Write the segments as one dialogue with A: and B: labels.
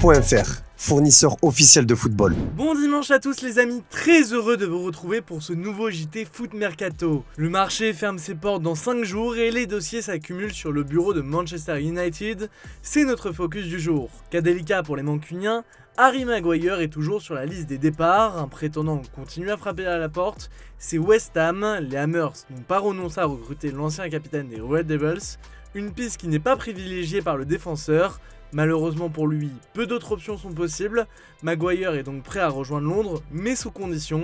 A: Foot.fr, fournisseur officiel de football.
B: Bon dimanche à tous les amis, très heureux de vous retrouver pour ce nouveau JT Foot Mercato. Le marché ferme ses portes dans 5 jours et les dossiers s'accumulent sur le bureau de Manchester United. C'est notre focus du jour. Cas délicat pour les Mancuniens, Harry Maguire est toujours sur la liste des départs. Un prétendant continue à frapper à la porte, c'est West Ham. Les Hammers n'ont pas renoncé à recruter l'ancien capitaine des Red Devils. Une piste qui n'est pas privilégiée par le défenseur. Malheureusement pour lui, peu d'autres options sont possibles. Maguire est donc prêt à rejoindre Londres, mais sous condition.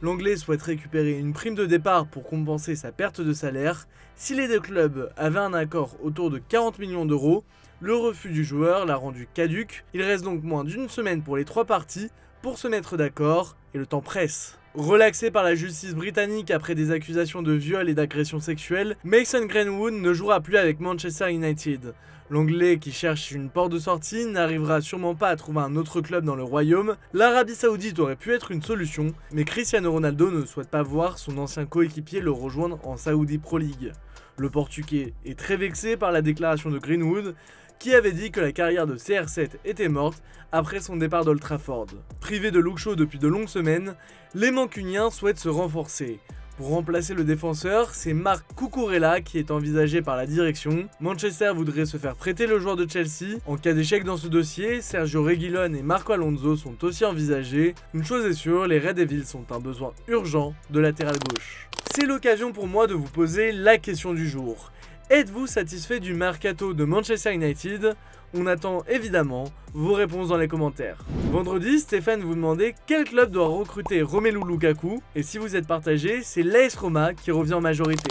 B: L'Anglais souhaite récupérer une prime de départ pour compenser sa perte de salaire. Si les deux clubs avaient un accord autour de 40 millions d'euros, le refus du joueur l'a rendu caduc. Il reste donc moins d'une semaine pour les 3 parties pour se mettre d'accord, et le temps presse. Relaxé par la justice britannique après des accusations de viol et d'agression sexuelle, Mason Greenwood ne jouera plus avec Manchester United. L'Anglais, qui cherche une porte de sortie, n'arrivera sûrement pas à trouver un autre club dans le royaume. L'Arabie Saoudite aurait pu être une solution, mais Cristiano Ronaldo ne souhaite pas voir son ancien coéquipier le rejoindre en Saudi Pro League. Le Portugais est très vexé par la déclaration de Greenwood, qui avait dit que la carrière de CR7 était morte après son départ d'Old Trafford. Privé de Luke Shaw depuis de longues semaines, les Mancuniens souhaitent se renforcer. Pour remplacer le défenseur, c'est Marc Cucurella qui est envisagé par la direction. Manchester voudrait se faire prêter le joueur de Chelsea. En cas d'échec dans ce dossier, Sergio Reguilón et Marco Alonso sont aussi envisagés. Une chose est sûre, les Red Devils ont un besoin urgent de latéral gauche. C'est l'occasion pour moi de vous poser la question du jour. Êtes-vous satisfait du mercato de Manchester United? On attend évidemment vos réponses dans les commentaires. Vendredi, Stéphane vous demandait quel club doit recruter Romelu Lukaku, et si vous êtes partagé, c'est l'AS Roma qui revient en majorité.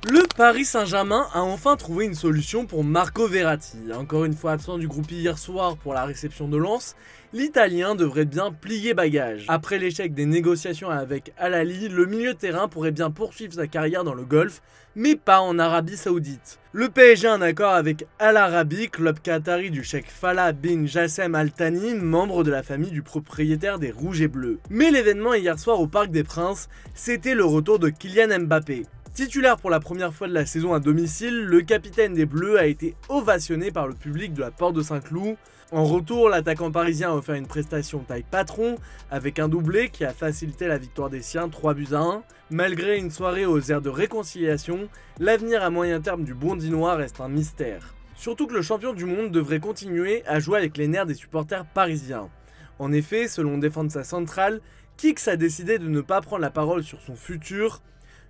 B: Le Paris Saint-Germain a enfin trouvé une solution pour Marco Verratti. Encore une fois absent du groupe hier soir pour la réception de Lens, l'Italien devrait bien plier bagage. Après l'échec des négociations avec Al Ahly, le milieu de terrain pourrait bien poursuivre sa carrière dans le Golfe, mais pas en Arabie Saoudite. Le PSG a un accord avec Al Arabi, club qatari du cheikh Falah bin Jassem Al Thani, membre de la famille du propriétaire des Rouges et Bleus. Mais l'événement hier soir au Parc des Princes, c'était le retour de Kylian Mbappé. Titulaire pour la première fois de la saison à domicile, le capitaine des Bleus a été ovationné par le public de la Porte de Saint-Cloud. En retour, l'attaquant parisien a offert une prestation taille patron avec un doublé qui a facilité la victoire des siens 3-1. Malgré une soirée aux airs de réconciliation, l'avenir à moyen terme du Bondinois reste un mystère. Surtout que le champion du monde devrait continuer à jouer avec les nerfs des supporters parisiens. En effet, selon Defensa Central, Kix a décidé de ne pas prendre la parole sur son futur.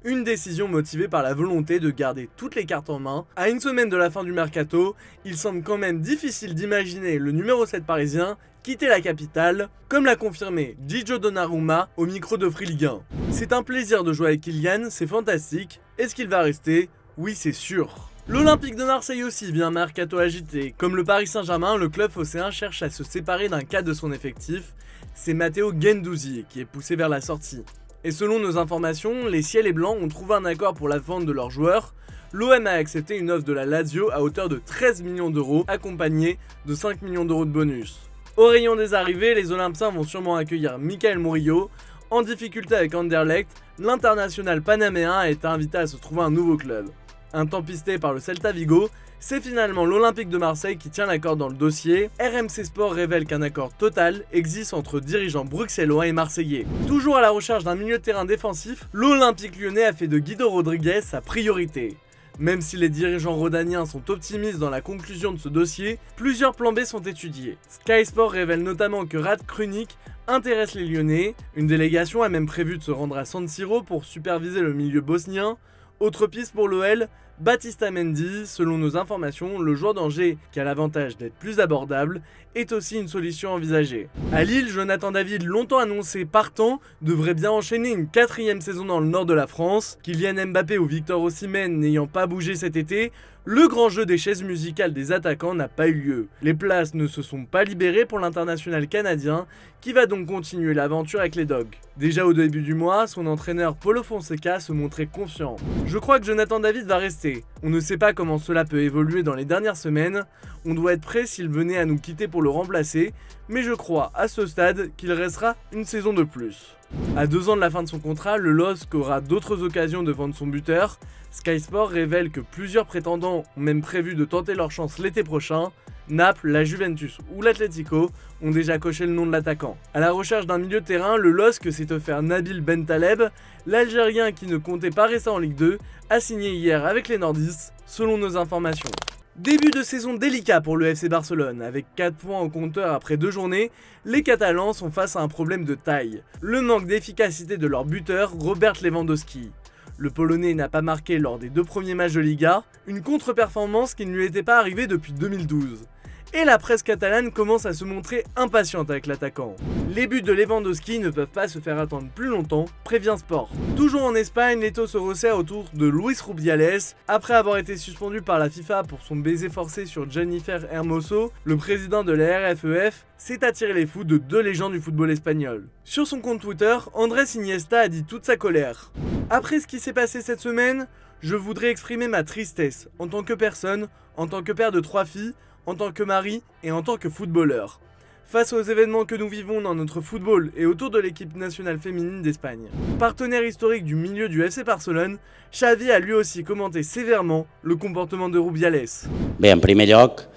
B: Une décision motivée par la volonté de garder toutes les cartes en main. À une semaine de la fin du mercato, il semble quand même difficile d'imaginer le numéro 7 parisien quitter la capitale, comme l'a confirmé Gigio Donnarumma au micro de Free Ligue 1. C'est un plaisir de jouer avec Kylian, c'est fantastique. Est-ce qu'il va rester? Oui, c'est sûr. L'Olympique de Marseille aussi vit un mercato agité. Comme le Paris Saint-Germain, le club phocéen cherche à se séparer d'un cadre de son effectif. C'est Matteo Guendouzi qui est poussé vers la sortie. Et selon nos informations, les Ciels et Blancs ont trouvé un accord pour la vente de leurs joueurs. L'OM a accepté une offre de la Lazio à hauteur de 13 millions d'euros, accompagnée de 5 millions d'euros de bonus. Au rayon des arrivées, les Olympiens vont sûrement accueillir Michael Murillo. En difficulté avec Anderlecht, l'international panaméen a été invité à se trouver un nouveau club. Un temps pisté par le Celta Vigo, c'est finalement l'Olympique de Marseille qui tient l'accord dans le dossier. RMC Sport révèle qu'un accord total existe entre dirigeants bruxellois et marseillais. Toujours à la recherche d'un milieu de terrain défensif, l'Olympique lyonnais a fait de Guido Rodriguez sa priorité. Même si les dirigeants rhodaniens sont optimistes dans la conclusion de ce dossier, plusieurs plans B sont étudiés. Sky Sport révèle notamment que Rad Krunic intéresse les Lyonnais. Une délégation a même prévu de se rendre à San Siro pour superviser le milieu bosnien. Autre piste pour l'OL, Baptista Mendy. Selon nos informations, le joueur d'Angers, qui a l'avantage d'être plus abordable, est aussi une solution envisagée. À Lille, Jonathan David, longtemps annoncé partant, devrait bien enchaîner une 4e saison dans le nord de la France. Kylian Mbappé ou Victor Osimhen n'ayant pas bougé cet été, le grand jeu des chaises musicales des attaquants n'a pas eu lieu. Les places ne se sont pas libérées pour l'international canadien, qui va donc continuer l'aventure avec les Dogs. Déjà au début du mois, son entraîneur Paulo Fonseca se montrait confiant. Je crois que Jonathan David va rester. On ne sait pas comment cela peut évoluer dans les dernières semaines. On doit être prêt s'il venait à nous quitter pour le remplacer, mais je crois à ce stade qu'il restera une saison de plus. À 2 ans de la fin de son contrat, le LOSC aura d'autres occasions de vendre son buteur. Sky Sport révèle que plusieurs prétendants ont même prévu de tenter leur chance l'été prochain. Naples, la Juventus ou l'Atlético ont déjà coché le nom de l'attaquant. À la recherche d'un milieu de terrain, le LOSC s'est offert Nabil Bentaleb, l'Algérien qui ne comptait pas rester en Ligue 2, a signé hier avec les nordistes, selon nos informations. Début de saison délicat pour le FC Barcelone. Avec 4 points au compteur après 2 journées, les Catalans sont face à un problème de taille. Le manque d'efficacité de leur buteur, Robert Lewandowski. Le Polonais n'a pas marqué lors des 2 premiers matchs de Liga, une contre-performance qui ne lui était pas arrivée depuis 2012. Et la presse catalane commence à se montrer impatiente avec l'attaquant. Les buts de Lewandowski ne peuvent pas se faire attendre plus longtemps, prévient Sport. Toujours en Espagne, les taux se resserrent autour de Luis Rubiales. Après avoir été suspendu par la FIFA pour son baiser forcé sur Jennifer Hermoso, le président de la RFEF s'est attiré les foudres de 2 légendes du football espagnol. Sur son compte Twitter, Andrés Iniesta a dit toute sa colère. Après ce qui s'est passé cette semaine, je voudrais exprimer ma tristesse en tant que personne, en tant que père de 3 filles, en tant que mari et en tant que footballeur. Face aux événements que nous vivons dans notre football et autour de l'équipe nationale féminine d'Espagne. Partenaire historique du milieu du FC Barcelone, Xavi a lui aussi commenté sévèrement le comportement de Rubiales.
C: Bé, en primer lloc,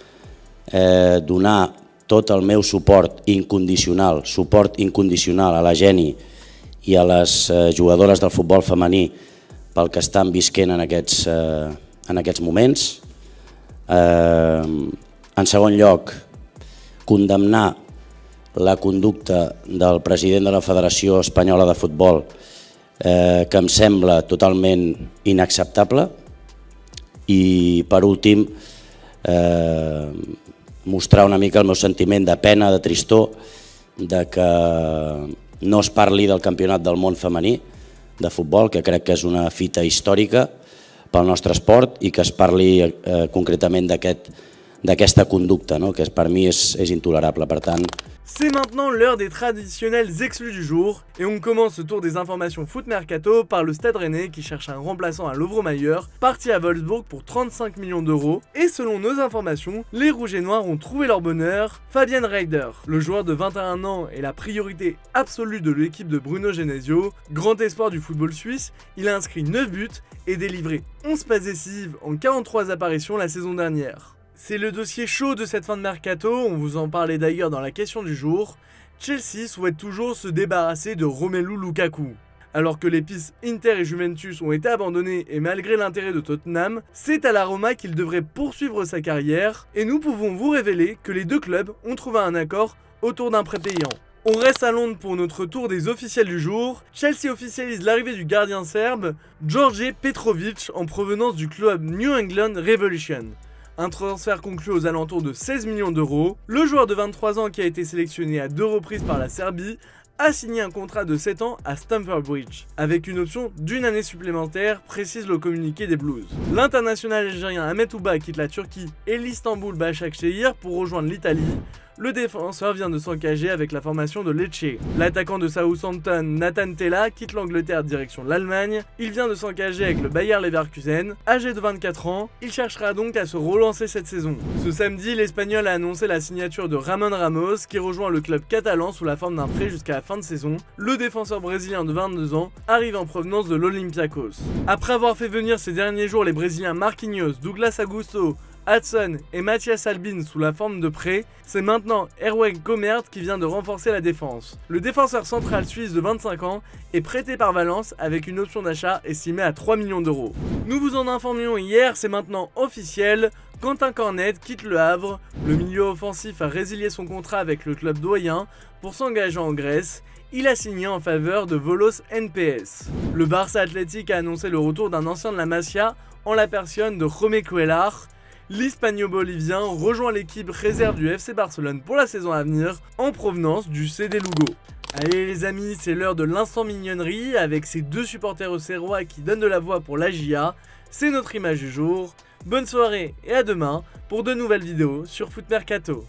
C: donar tot el meu suport incondicional a la Geni i a les jugadores del futbol femení pel que estan visquent en aquests moments. En segon lloc, condemnar la conducta del president de la Federació Espanyola de Futbol, que em sembla totalment inacceptable. I, per últim, mostrar una mica el meu sentiment de pena, de tristor, de que no es parli del Campionat del Món femení de futbol, que crec que és una fita històrica pel nostre esport, i que es parli concretament d'aquesta conducta, que per mi és intolerable. Per tant,
B: c'est maintenant l'heure des traditionnels exclus du jour, et on commence ce tour des informations foot mercato par le Stade Rennais qui cherche un remplaçant à Lovro Mayer, parti à Wolfsburg pour 35 millions d'euros, et selon nos informations, les Rouges et Noirs ont trouvé leur bonheur, Fabian Reider. Le joueur de 21 ans est la priorité absolue de l'équipe de Bruno Genesio, grand espoir du football suisse, il a inscrit 9 buts et délivré 11 passes décisives en 43 apparitions la saison dernière. C'est le dossier chaud de cette fin de mercato, on vous en parlait d'ailleurs dans la question du jour. Chelsea souhaite toujours se débarrasser de Romelu Lukaku. Alors que les pistes Inter et Juventus ont été abandonnées et malgré l'intérêt de Tottenham, c'est à la Roma qu'il devrait poursuivre sa carrière et nous pouvons vous révéler que les 2 clubs ont trouvé un accord autour d'un prêt payant. On reste à Londres pour notre tour des officiels du jour. Chelsea officialise l'arrivée du gardien serbe Đorđe Petrović en provenance du club New England Revolution. Un transfert conclu aux alentours de 16 millions d'euros. Le joueur de 23 ans qui a été sélectionné à 2 reprises par la Serbie a signé un contrat de 7 ans à Stamford Bridge, avec une option d'1 année supplémentaire, précise le communiqué des Blues. L'international algérien Ahmet Ouba quitte la Turquie et l'Istanbul Başakşehir pour rejoindre l'Italie. Le défenseur vient de s'engager avec la formation de Lecce. L'attaquant de Southampton, Nathan Tella, quitte l'Angleterre direction l'Allemagne. Il vient de s'engager avec le Bayer Leverkusen. Âgé de 24 ans, il cherchera donc à se relancer cette saison. Ce samedi, l'Espagnol a annoncé la signature de Ramon Ramos, qui rejoint le club catalan sous la forme d'un prêt jusqu'à la fin de saison. Le défenseur brésilien de 22 ans arrive en provenance de l'Olympiakos. Après avoir fait venir ces derniers jours les Brésiliens Marquinhos, Douglas Augusto, Hudson et Mathias Albin sous la forme de prêt, c'est maintenant Erwin Gomert qui vient de renforcer la défense. Le défenseur central suisse de 25 ans est prêté par Valence avec une option d'achat estimée à 3 millions d'euros. Nous vous en informions hier, c'est maintenant officiel, Quentin Cornet quitte le Havre. Le milieu offensif a résilié son contrat avec le club doyen pour s'engager en Grèce. Il a signé en faveur de Volos NPS. Le Barça Athletic a annoncé le retour d'un ancien de la Masia en la personne de Jaume Cuéllar. L'Hispano-Bolivien rejoint l'équipe réserve du FC Barcelone pour la saison à venir en provenance du CD Lugo. Allez les amis, c'est l'heure de l'instant mignonnerie avec ces 2 supporters auxerrois qui donnent de la voix pour la JA. C'est notre image du jour. Bonne soirée et à demain pour de nouvelles vidéos sur Foot Mercato.